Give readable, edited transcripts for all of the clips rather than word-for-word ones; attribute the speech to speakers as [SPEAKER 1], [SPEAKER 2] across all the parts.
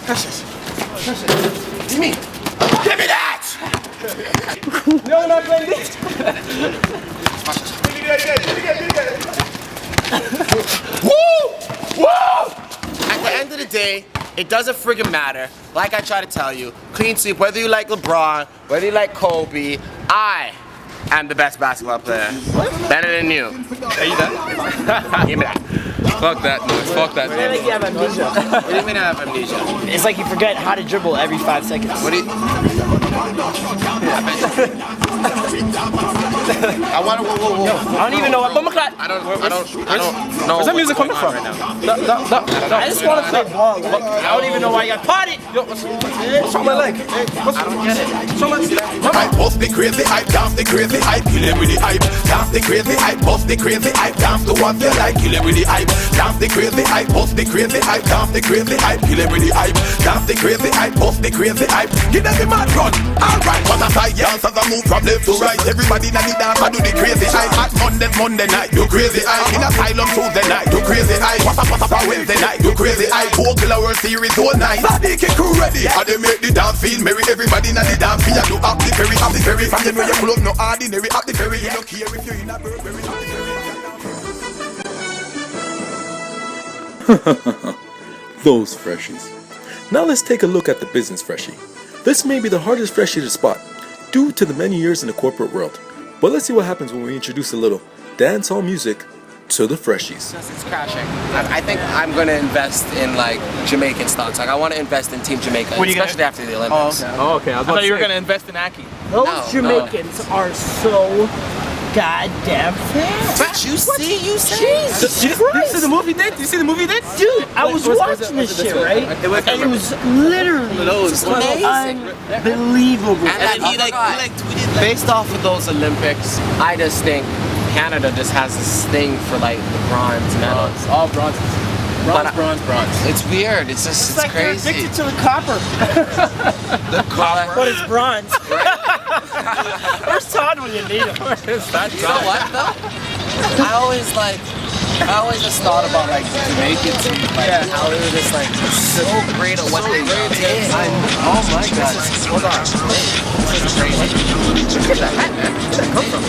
[SPEAKER 1] Freshies. Give me that!
[SPEAKER 2] No, not playing this.
[SPEAKER 1] Woo! Woo! At the end of the day, it doesn't friggin' matter. Like I try to tell you, clean sweep, whether you like LeBron, whether you like Kobe, I am the best basketball player. Better than you.
[SPEAKER 3] Are you done?
[SPEAKER 1] Give me that.
[SPEAKER 3] Fuck that noise. Fuck that
[SPEAKER 2] I feel like you have amnesia.
[SPEAKER 1] What do you mean I have amnesia?
[SPEAKER 2] It's like you forget how to dribble every 5 seconds.
[SPEAKER 1] What do you... I want to... Whoa.
[SPEAKER 2] I don't even know what.
[SPEAKER 1] I don't know.
[SPEAKER 3] Where's that music coming from?
[SPEAKER 1] Right now.
[SPEAKER 2] I just want to play ball. Like, I don't even know why you got potted.
[SPEAKER 3] What's wrong with my leg?
[SPEAKER 1] I don't get it.
[SPEAKER 4] Hype, bust the crazy hype, dance the crazy hype, kill them with the hype. Dance the crazy hype, bust the crazy hype, dance to what they like, kill them with the hype. Dance the crazy hype, bust the crazy hype, dance the crazy hype, kill them with the hype. Dance the crazy hype, bust the crazy hype, give them the mad run. Alright, but as I dance, as I move from left to right, everybody in the dance, I do the crazy hype. At Monday night, do crazy hype. In Asylum Tuesday night, do crazy hype. What's up Wednesday night, do crazy hype. Vocal World Series all night. Sadiq crew ready, and they make the dance feel merry. Everybody in the dance feel do up the ferry, up the ferry. From the way you pull up, no ordinary, up the ferry. You don't care if you're in a Burberry, up the ferry.
[SPEAKER 5] Those Freshies. Now let's take a look at the business Freshie. This may be the hardest Freshie to spot, due to the many years in the corporate world. But let's see what happens when we introduce a little dancehall music to the Freshies.
[SPEAKER 1] It's crashing. I think I'm going to invest in like Jamaican stocks. Like I want to invest in Team Jamaica, especially after the Olympics.
[SPEAKER 3] Oh, okay. I thought you were going to invest in Aki.
[SPEAKER 2] Those Jamaicans are so goddamn fast.
[SPEAKER 1] But you see,
[SPEAKER 2] Jesus
[SPEAKER 3] Did you see the movie did? Did you see the movie did?
[SPEAKER 2] Dude, I was watching this shit, right? And it was literally unbelievable.
[SPEAKER 1] And he like tweeted based off of those Olympics, I just think Canada just has this thing for like the bronze medals.
[SPEAKER 3] All bronzes. Bronze.
[SPEAKER 1] It's weird. It's just it's
[SPEAKER 2] like
[SPEAKER 1] crazy.
[SPEAKER 2] they're addicted to the copper.
[SPEAKER 1] The color.
[SPEAKER 2] But it's bronze. Where's Todd when you need him?
[SPEAKER 1] You know what though? I always just thought about like the Jamaican team, like how they were just like so great at what they did. Oh my god. Hold on. This is crazy. Where's that hat, man? Where'd that come from?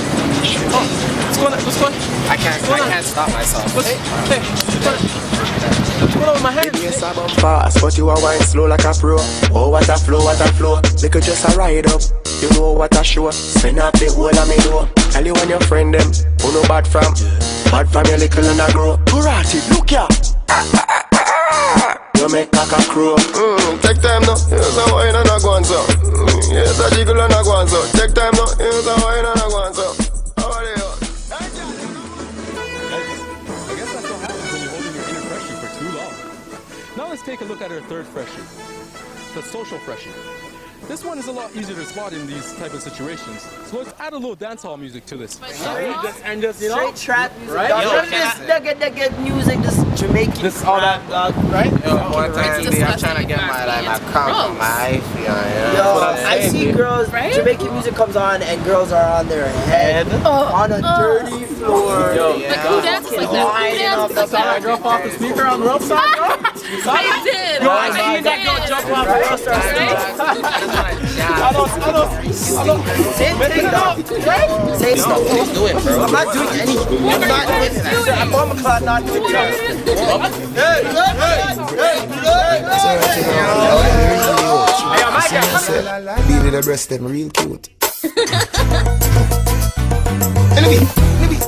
[SPEAKER 1] Oh, what's going on? I can't stop myself.
[SPEAKER 3] What's going on with my hands?
[SPEAKER 6] Yes, I'm fast, but you are wine slow like a pro. Oh, what a flow, what a flow. They could just a ride up. You know what a show. Spin up the whole of me door. Tell you when your friend them, who know bad from your little and a grow. Burati, look ya. You make caca crow.
[SPEAKER 7] Take time now. Here's a wine and a go on so. Here's a jiggle and a go on so. Take time now. Here's a wine and a go on so. How are you?
[SPEAKER 5] I guess that's what happens when you're holding your inner Freshie for too long. Now let's take a look at our third Freshie, the social Freshie. This one is a lot easier to spot in these type of situations. So let's add a little dancehall music to this.
[SPEAKER 2] And just, you know, straight trap music.
[SPEAKER 3] Right?
[SPEAKER 2] This nugget music, this Jamaican
[SPEAKER 3] This all that, right?
[SPEAKER 1] I'm trying to get my compromise.
[SPEAKER 2] I see girls, Jamaican music comes on and girls are on their head on a dirty floor.
[SPEAKER 8] Like who dances like that? Who dances like that?
[SPEAKER 3] Drop off the speaker on the rope side, bro?
[SPEAKER 8] I did.
[SPEAKER 2] Yo, I seen that girl jump off the rope star.
[SPEAKER 3] I don't.
[SPEAKER 2] Same thing, though. Same stuff.
[SPEAKER 1] Do it, bro.
[SPEAKER 2] I'm not doing anything. I'm not doing it. I'm on the cloud, not doing it.
[SPEAKER 7] Baby, the breast them real cute.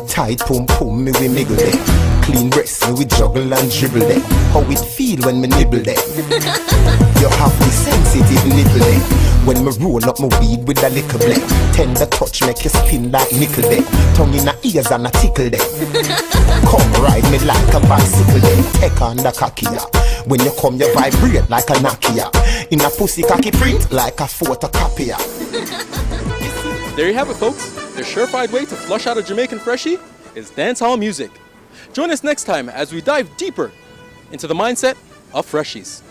[SPEAKER 7] Tight pum pum, me we niggle them. Clean breast, me we juggle and dribble them. How it feel when me nibble them. You have the sensitive nibble them. When me roll up my weed with a little blend. Tender touch make you spin like nickel them. Tongue in the ears and a tickle them. Come ride me like a bicycle them. Take on the kakia. When you come you vibrate like a Nokia. In a pussy cocky print like a photocopier.
[SPEAKER 5] There you have it, folks. The surefire way to flush out a Jamaican Freshie is dancehall music. Join us next time as we dive deeper into the mindset of Freshies.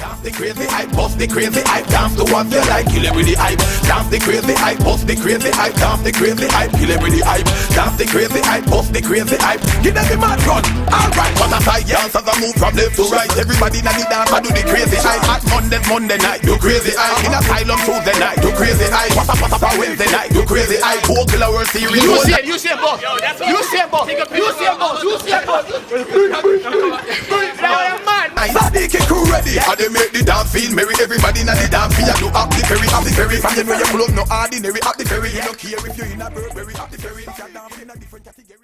[SPEAKER 4] Dance the crazy hype, bust the crazy hype, dance to what you like, kill every the hype. Dance the crazy hype, bust the crazy hype, dance the crazy hype, kill every the hype. Dance the crazy hype, bust the crazy hype, give them the mad run. Alright, cause I say yes as I move from left to right. Everybody in the dance, I do the crazy hype. At Monday night, do crazy hype. In asylum Tuesday night, do crazy hype. What's up Wednesday night, do crazy hype. Vocal World Series.
[SPEAKER 3] You see him, boss. You see him, boss.
[SPEAKER 4] Sadiq crew ready, and they make the dance feel merry. Everybody in the dance feel do up the ferry. From the way you pull up, no ordinary. Up the ferry, you don't care if you're in a Burberry. Up the ferry, you can dance in a different category.